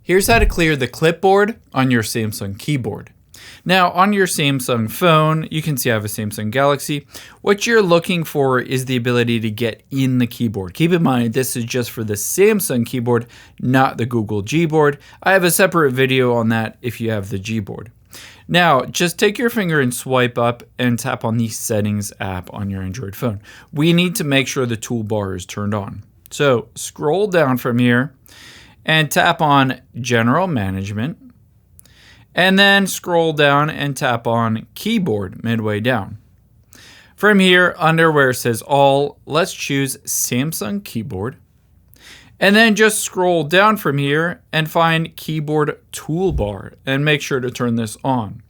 Here's how to clear the clipboard on your Samsung keyboard. Now, on your Samsung phone, you can see I have a Samsung Galaxy. What you're looking for is the ability to get in the keyboard. Keep in mind, this is just for the Samsung keyboard, not the Google Gboard. I have a separate video on that if you have the Gboard. Now, just take your finger and swipe up and tap on the Settings app on your Android phone. We need to make sure the toolbar is turned on. So scroll down from here and tap on General Management, and then scroll down and tap on Keyboard midway down. From here, under where it says All, let's choose Samsung Keyboard, and then just scroll down from here and find Keyboard Toolbar and make sure to turn this on.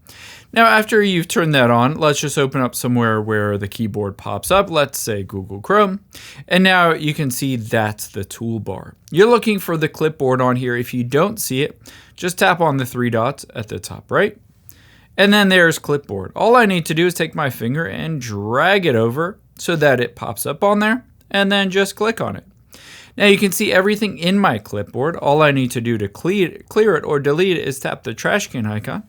Now, after you've turned that on, let's just open up somewhere where the keyboard pops up. Let's say Google Chrome. And now you can see that's the toolbar. You're looking for the clipboard on here. If you don't see it, just tap on the three dots at the top right. And then there's clipboard. All I need to do is take my finger and drag it over so that it pops up on there, and then just click on it. Now you can see everything in my clipboard. All I need to do to clear it or delete it is tap the trash can icon.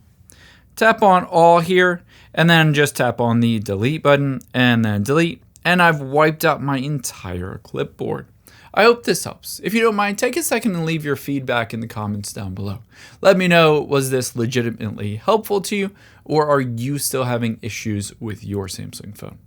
Tap on All here, and then just tap on the delete button, and then delete, and I've wiped out my entire clipboard. I hope this helps. If you don't mind, take a second and leave your feedback in the comments down below. Let me know, was this legitimately helpful to you, or are you still having issues with your Samsung phone?